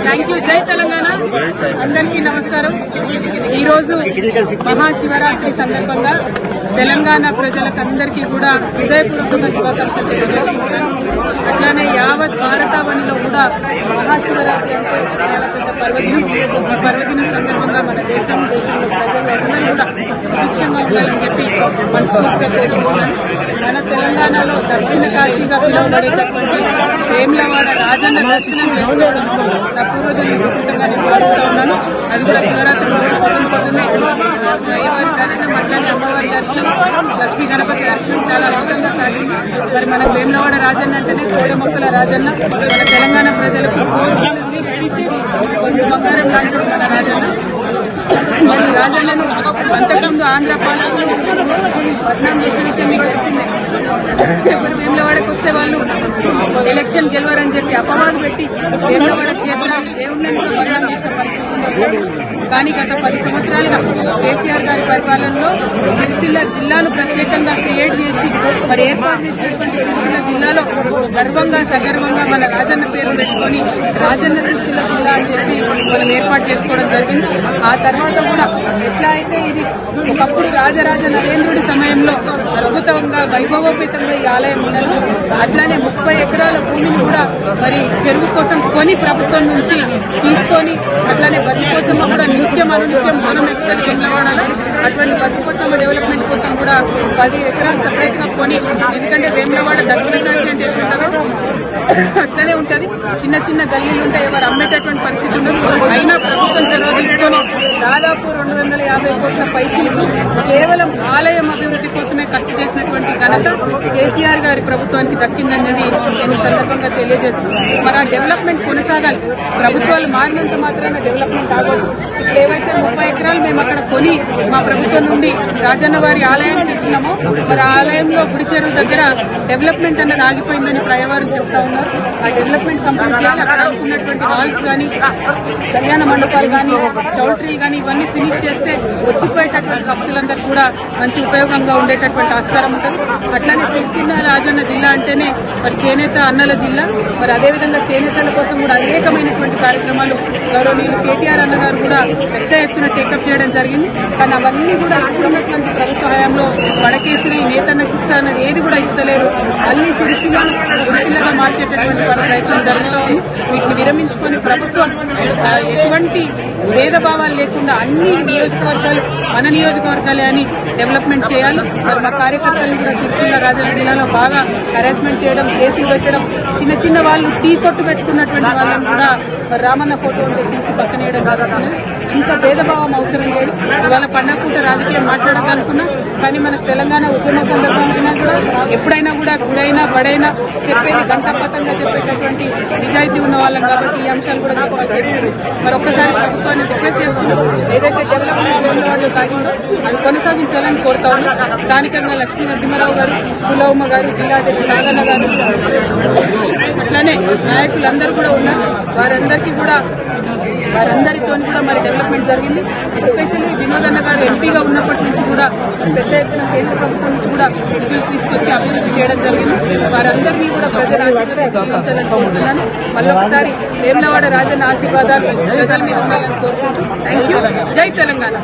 Thank you. జై తెలంగాణ. అందరికీ నమస్కారం. ఈరోజు మహాశివరాత్రి సందర్భంగా తెలంగాణ ప్రజలకు అందరికీ కూడా హృదయపూర్వకంగా శుభాకాంక్షలు తెలియజేస్తున్నాను. అట్లానే యావత్ భారతావనిలో కూడా మహాశివరాత్రి అంటే చాలా పెద్ద పర్వదినం. ఈ పర్వదినం సందర్భంగా మన దేశంలో ప్రజలు అందరూ కూడా సుభిక్షంగా ఉండాలని చెప్పి మనస్ఫూర్తిగా కోరుకుంటున్నాను. మన తెలంగాణలో దక్షిణ కాశీగా పిలువబడేటటువంటి వేములవాడ రాజన్న దర్శనం చేసుకోవడం నా పూర్వజన్మ సుకృతంగా నేను భావిస్తా ఉన్నాను. అది కూడా శివరాత్రి రోజు పొద్దున్నే అయ్యవారి దర్శనం, అట్లానే అమ్మవారి దర్శనం, లక్ష్మీ గణపతి దర్శనం చాలా అద్భుతంగా సాగింది. మరి మన వేములవాడ రాజన్న అంటేనే కోడి మొక్కల రాజన్న. మన తెలంగాణ ప్రజలకు కొంచెం బంగారం లాంటి మన రాజన్న. మరి రాజన్నను అంతకుముందు ఆంధ్ర పాలకులు బద్నాం చేసిన విషయం మీకు తెలిసిందే. వేములవాడకు వస్తే వాళ్ళు ఎలక్షన్ గెలవరని చెప్పి అపవాదు పెట్టి వేములవాడ క్షేత్రాన్ని దేవుళ్ళని కూడా బద్నాం చేసిన పరిస్థితి. కానీ గత 10 సంవత్సరాలుగా కేసీఆర్ గారి పరిపాలనలో సిరిసిల్ల జిల్లాను ప్రత్యేకంగా క్రియేట్ చేసి మరి ఏర్పాటు చేసినటువంటి సిరిసిల్ల జిల్లాలో గర్వంగా సగర్వంగా మన రాజన్న పేరు పెట్టుకుని రాజన్న సిరిసిల్ల జిల్లా అని చెప్పి మనం ఏర్పాటు చేసుకోవడం జరిగింది. ఆ తర్వాత కూడా ఎట్లా అయితే ఇది ఒకప్పుడు రాజరాజ నరేంద్రుడి సమయంలో అద్భుతంగా వైభవోపేతంగా ఈ ఆలయం ఉన్నది, అట్లానే 30 ఎకరాల భూమిని కూడా మరి చెరువు కోసం కొని ప్రభుత్వం నుంచి తీసుకొని అట్లానే బతికోసమ్మ కూడా నిత్యం అనునిత్యం బోనం ఎక్కుతారు వేములవాడలో. అటువంటి బతికోసమ్మ డెవలప్మెంట్ కోసం కూడా 10 ఎకరాలు సపరేట్ గా కొని, ఎందుకంటే వేములవాడ దక్షిణ కాశీ అంటే ఎట్లుంటారో అట్లనే ఉంటది. చిన్న చిన్న గల్లీలు ఉంటాయి, ఎవరు అమ్మేటటువంటి పరిస్థితి ఉండదు. అయినా ప్రభుత్వం చొరవ తీసుకొని దాదాపు 250 కోట్ల పైచీలకు కేవలం ఆలయం అభివృద్ధి కోసమే ఖర్చు చేసినటువంటి ఘనత కేసీఆర్ గారి ప్రభుత్వానికి దక్కిందనేది నేను ఈ సందర్భంగా తెలియజేస్తున్నాను. మరి ఆ డెవలప్మెంట్ కొనసాగాలి. ప్రభుత్వాలు మారినంత మాత్రాన డెవలప్మెంట్ ఆగదు. ఇప్పుడు ఏవైతే 30 ఎకరాలు మేము అక్కడ కొని మా ప్రభుత్వం నుండి రాజన్న వారి ఆలయానికి ఇచ్చినామో, మరి ఆ ఆలయంలో గుడి చెరువు దగ్గర డెవలప్మెంట్ అన్నది ఆగిపోయిందని ప్రయవారు చెప్తా ఉన్నారు. ఆ డెవలప్మెంట్ కంప్లీట్ చేయాలి. అక్కడ అనుకున్నటువంటి హాల్స్ కానీ, కళ్యాణ మండపాలు కానీ, చౌల్ట్రీలు కానీ ఇవన్నీ ఫినిష్ చేస్తే వచ్చిపోయేటటువంటి భక్తులందరూ కూడా మంచి ఉపయోగంగా ఉండేటటువంటి ఆస్కారం ఉంటుంది. అట్లానే సిరిసిల్ల రాజన్న జిల్లా అంటేనే మరి చేనేత అన్నల జిల్లా. మరి అదేవిధంగా చేనేతల కోసం కూడా అనేకమైనటువంటి కార్యక్రమాలు గౌరవనీయులు కేటీఆర్ అన్న గారు కూడా పెద్ద ఎత్తున టేకప్ చేయడం జరిగింది. కానీ అవన్నీ కూడా ఇప్పుడున్నటువంటి ప్రభుత్వ హయాంలో వడకేసరి నేతన్నకి ఇస్తా అన్నది ఏది కూడా ఇస్తలేరు. మళ్ళీ సిరిసిల్లగా మార్చేటటువంటి ప్రయత్నం జరుగుతూ ఉంది. వీటిని విరమించుకొని ప్రభుత్వం ఎటువంటి భేదభావాలు లేకుండా అన్ని నియోజకవర్గాలు మన నియోజకవర్గాలే అని డెవలప్మెంట్ చేయాలి. మరి మా కార్యకర్తలను కూడా సిరిసిల్ల రాజన్న జిల్లాలో బాగా హెరాస్మెంట్ చేయడం, కేసులు పెట్టడం, చిన్న చిన్న వాళ్ళు టీ కొట్టు పెట్టుకున్నటువంటి వాళ్ళని కూడా రామన్న ఫోటో ఉంటే తీసి పక్కనేయడం జరుగుతుంది. ఇంత భేదభావం అవసరం లేదు. ఇవాళ పండగ పూట రాజకీయం మాట్లాడాలనుకున్నా కానీ మనకు తెలంగాణ ఉద్యమ సందర్భంలో కూడా ఎప్పుడైనా కూడా గుడైనా బడైనా చెప్పేది గంటాపతంగా చెప్పేటటువంటి నిజాయితీ ఉన్న వాళ్ళం కాబట్టి ఈ అంశాలు కూడా చెప్పాల్సి. మరి ఒక్కసారి ప్రభుత్వాన్ని రిక్వెస్ట్ చేస్తున్నాం, ఏదైతే డెవలప్మెంట్ వాళ్ళు సాగిందో అది కొనసాగించాలని కోరుతా ఉన్నాం. స్థానికంగా లక్ష్మీ నరసింహారావు గారు, కులవమ్మ గారు, జిల్లాధ్యక్షుడు నాగన్న గారు, అట్లానే నాయకులందరూ కూడా ఉన్నారు. వారందరితో కూడా మరి డెవలప్మెంట్ జరిగింది. ఎస్పెషల్లీ వినోదన్న గారు ఎంపీగా ఉన్నప్పటి నుంచి కూడా పెద్ద ఎత్తున కేంద్ర ప్రభుత్వం నుంచి కూడా నిధులు తీసుకొచ్చి అభివృద్ధి చేయడం జరిగింది. వారందరినీ కూడా ప్రజల ఆశీర్వాదాలను కోరుతున్నాను. మళ్ళొకసారి వేములవాడ రాజన్న ఆశీర్వాదాలు ప్రజల మీద ఉండాలని కోరుకుంటున్నాను. Thank you. జై తెలంగాణ.